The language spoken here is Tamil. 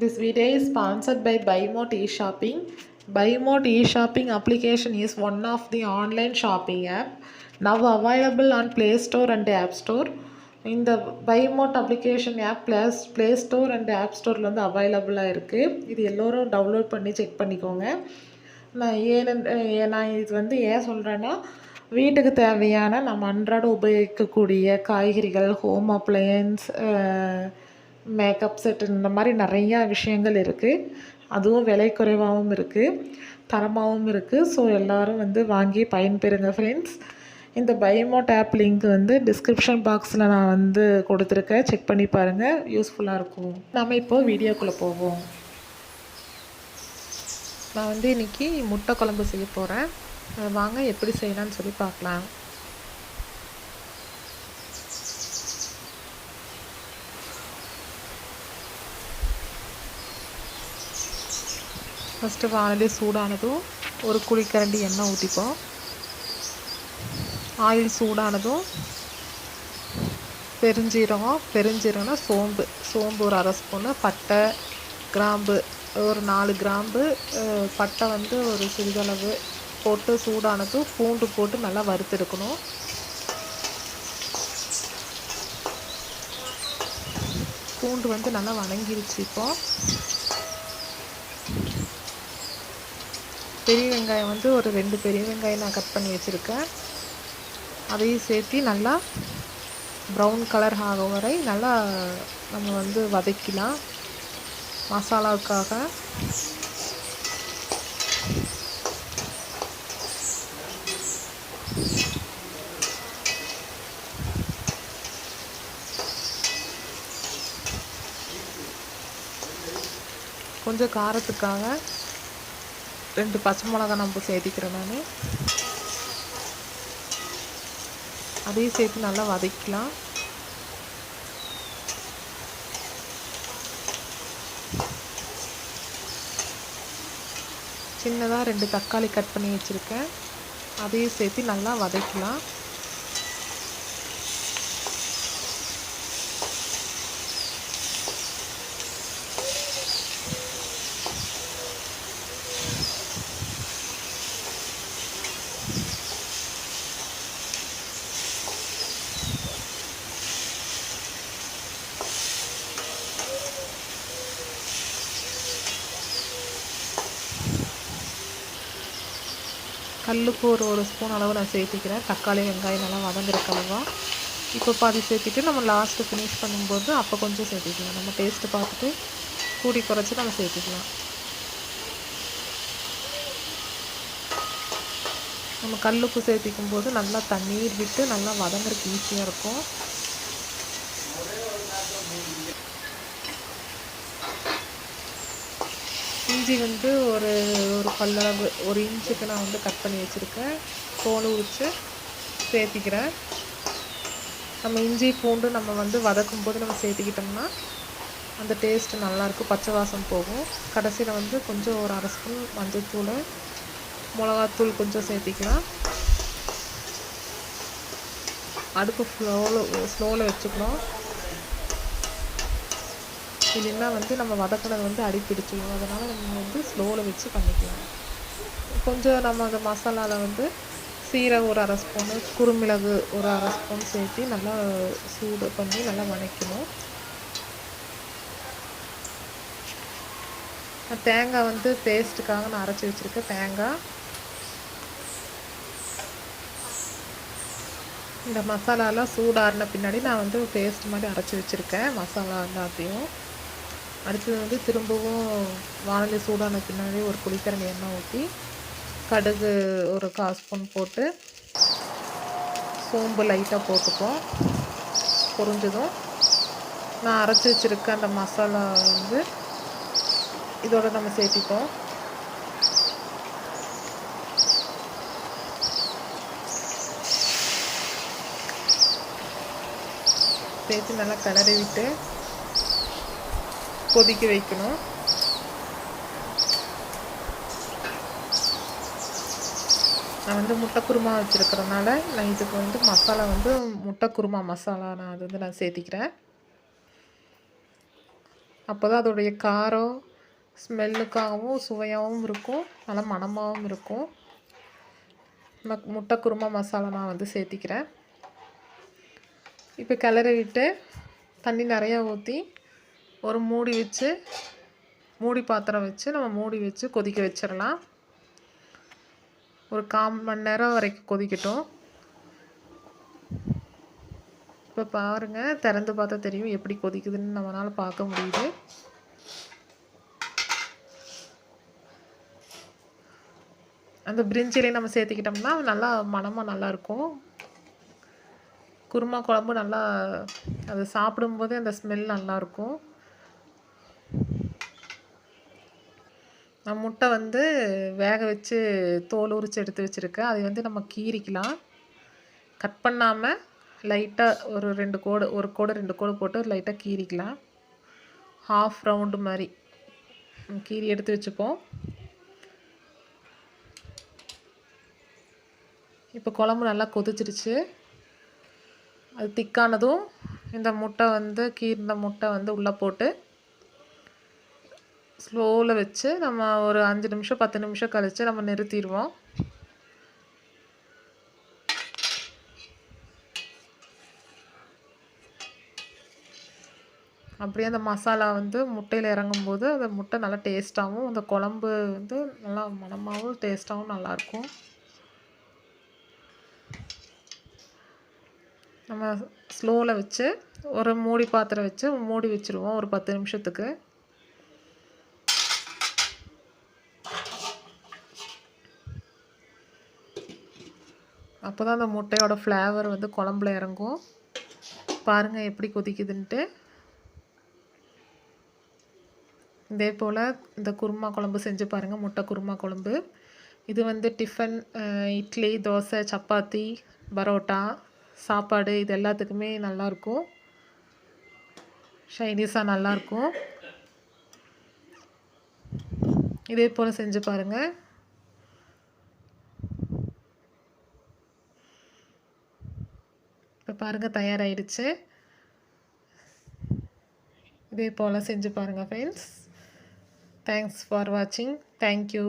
This video is sponsored by BuyMote eShopping. BuyMote eShopping application is one of the online shopping app now available on Play Store and App Store. இந்த BuyMote application app Play Store and App Storeல வந்து அவைலபிளாக இருக்குது. இது எல்லோரும் டவுன்லோட் பண்ணி செக் பண்ணிக்கோங்க. நான் இது வந்து ஏன் சொல்கிறேன்னா, வீட்டுக்கு தேவையான நம்ம அன்றாட உபயோகிக்கக்கூடிய காய்கறிகள், ஹோம் அப்ளையன்ஸ், மேக்கப் செட் இந்த மாதிரி நிறையா விஷயங்கள் இருக்குது. அதுவும் விலை குறைவாகவும் இருக்குது, தரமாகவும் இருக்குது. ஸோ எல்லோரும் வந்து வாங்கி பயன்பெறுங்க ஃப்ரெண்ட்ஸ். இந்த பைமோட் ஆப் லிங்க் வந்து டிஸ்கிரிப்ஷன் பாக்ஸில் நான் வந்து கொடுத்துருக்கேன், செக் பண்ணி பாருங்கள், யூஸ்ஃபுல்லாக இருக்கும். நம்ம இப்போது வீடியோக்குள்ளே போவோம். நான் வந்து இன்றைக்கி முட்டை குழம்பு செய்ய போகிறேன். வாங்க எப்படி செய்யலான்னு சொல்லி பார்க்கலாம். ஃபஸ்ட்டு வானொலி சூடானதும் ஒரு குழிக்கரண்டி எண்ணெய் ஊற்றிப்போம். ஆயில் சூடானதும் பெருஞ்சீரகம்னா சோம்பு ஒரு அரை ஸ்பூனு, பட்டை, கிராம்பு ஒரு 4 கிராம்பு, பட்டை வந்து ஒரு சிறிதளவு போட்டு சூடானதும் பூண்டு போட்டு நல்லா வறுத்தெடுக்கணும். பூண்டு வந்து நல்லா வணங்கிருச்சு. இப்போது பெரிய வெங்காயம் வந்து ஒரு 2 பெரிய வெங்காயம் நான் கட் பண்ணி வச்சுருக்கேன். அதையும் சேர்த்து நல்லா ப்ரௌன் கலர் ஆகும் வரை நல்லா நம்ம வந்து வதக்கலாம் மசாலாவுக்காக. கொஞ்சம் காரத்துக்காக 2 பச்சை மிளகா நம்ம சேர்த்திக்கிறேன் நான். அதையும் சேர்த்து நல்லா வதக்கலாம். சின்னதாக 2 தக்காளி கட் பண்ணி வச்சுருக்கேன், அதையும் சேர்த்து நல்லா வதக்கலாம். கல்லுப்பு ஒரு ஸ்பூன் அளவு நான் சேர்த்திக்கிறேன். தக்காளி வெங்காயம் நல்லா வதங்குறக்கு அளவா. இப்போ பாதி சேர்த்திட்டு நம்ம லாஸ்ட்டு ஃபினிஷ் பண்ணும்போது அப்போ கொஞ்சம் சேர்த்திக்கலாம். நம்ம டேஸ்ட்டு பார்த்துட்டு கூடி குறைச்சி நம்ம சேர்த்திக்கலாம். நம்ம கல்லுப்பு சேர்த்திக்கும் போது நல்லா தண்ணீர் விட்டு நல்லா வதங்குறதுக்கு ஈஸியாக இருக்கும். இஞ்சி வந்து ஒரு பல்லளவு 1 இன்ச்சுக்கு நான் வந்து கட் பண்ணி வச்சுருக்கேன். தோல் உரித்து சேர்த்திக்கிறேன். நம்ம இஞ்சி பூண்டு நம்ம வந்து வதக்கும் போது நம்ம சேர்த்திக்கிட்டோம்னா அந்த டேஸ்ட்டு நல்லாயிருக்கும், பச்சை வாசம் போகும். கடைசியில் வந்து கொஞ்சம் ஒரு அரை ஸ்பூன் மஞ்சள்தூள், மிளகாத்தூள் கொஞ்சம் சேர்த்திக்கலாம். அடுப்பு ஸ்லோவில் வச்சுக்கணும், இல்லைன்னா வந்து நம்ம வதக்கினது வந்து அடிப்பிடிச்சிடும். அதனால் நம்ம வந்து ஸ்லோவில் வச்சு பண்ணிக்கலாம். கொஞ்சம் நம்ம அந்த மசாலாவில் வந்து சீரகம் ஒரு அரை ஸ்பூனு, குறுமிளகு ஒரு அரை ஸ்பூன் சேர்த்து நல்லா சூடு பண்ணி நல்லா வதக்கணும். தேங்காய் வந்து பேஸ்ட்டுக்காக நான் அரைச்சி வச்சுருக்கேன். தேங்காய் இந்த மசாலாலாம் சூடாறின பின்னாடி நான் வந்து பேஸ்ட் மாதிரி அரைச்சி வச்சுருக்கேன் மசாலா எல்லாத்தையும். அடுத்தது வந்து திரும்பவும் வானொலி சூடான பின்னாடி ஒரு குழிக்கரண்டி எண்ணெய் ஊற்றி கடுகு ஒரு 1/4 ஸ்பூன் போட்டு சோம்பு லைட்டாக போட்டுப்போம். பொரிஞ்சதும் நான் அரைச்சி வச்சுருக்க அந்த மசாலா வந்து இதோட நம்ம சேர்த்திப்போம். சேர்த்து நல்லா கிளறி விட்டு கொதிக்க வைக்கணும். நான் வந்து முட்டை குருமா வச்சுருக்கிறதுனால நான் இதுக்கு வந்து மசாலா வந்து முட்டை குருமா மசாலா நான் அது வந்து நான் சேர்த்திக்கிறேன். அப்போ தான் அதோடைய காரம் ஸ்மெல்லுக்காகவும் சுவையாகவும் இருக்கும், நல்லா மணமாகவும் இருக்கும். முட்டை குருமா மசாலா நான் வந்து சேர்த்திக்கிறேன். இப்போ கிளறி விட்டு தண்ணி நிறையா ஊற்றி ஒரு மூடி பாத்திரம் வச்சு நம்ம மூடி வச்சு கொதிக்க வச்சிடலாம். ஒரு 1/4 மணி நேரம் வரைக்கும் கொதிக்கட்டும். இப்போ பாருங்கள், திறந்து பார்த்தா தெரியும் எப்படி கொதிக்குதுன்னு நம்மளால் பார்க்க முடியுது. அந்த பிரிஞ்சிலையும் நம்ம சேர்த்திக்கிட்டோம்னா நல்லா மணமாக நல்லாயிருக்கும். குருமா குழம்பு நல்லா அது சாப்பிடும்போதே அந்த ஸ்மெல் நல்லாயிருக்கும். நான் முட்டை வந்து வேக வச்சு தோல் உரித்து எடுத்து வச்சுருக்கேன். அதை வந்து நம்ம கீறிக்கலாம். கட் பண்ணாமல் லைட்டாக ஒரு 2 கோடு, ஒரு கோடு 2 கோடு போட்டு லைட்டாக கீறிக்கலாம். ஹாஃப் ரவுண்டு மாதிரி கீறி எடுத்து வச்சுப்போம். இப்போ குழம்பு நல்லா கொதிச்சிருச்சு. அது திக்கானதும் இந்த முட்டை வந்து கீறின முட்டை வந்து உள்ளே போட்டு ஸ்லோவில் வச்சு நம்ம ஒரு 5 நிமிஷம் 10 நிமிஷம் கழித்து நம்ம நிறுத்திடுவோம். அப்படியே அந்த மசாலா வந்து முட்டையில் இறங்கும்போது அந்த முட்டை நல்லா டேஸ்ட்டாகவும் அந்த குழம்பு வந்து நல்லா மணமாகவும் டேஸ்ட்டாகவும் நல்லாயிருக்கும். நம்ம ஸ்லோவில் வச்சு ஒரு மூடி பாத்திரம் வச்சு மூடி வச்சுருவோம் ஒரு 10 நிமிஷத்துக்கு. அப்போ தான் அந்த முட்டையோட ஃப்ளேவர் வந்து குழம்புல இறங்கும். பாருங்கள் எப்படி கொதிக்குதுன்ட்டு. இதே போல் இந்த குருமா குழம்பு செஞ்சு பாருங்கள், முட்டை குருமா குழம்பு. இது வந்து டிஃபன், இட்லி, தோசை, சப்பாத்தி, பரோட்டா, சாப்பாடு இது எல்லாத்துக்குமே நல்லாயிருக்கும். ஷைனீஸாக நல்லாயிருக்கும். இதே போல் செஞ்சு பாருங்கள். இப்போ பாருங்கள் தயாராகிடுச்சு. இதே போல் செஞ்சு பாருங்கள் ஃப்ரெண்ட்ஸ். தேங்க்ஸ் ஃபார் வாட்சிங். தேங்க்யூ.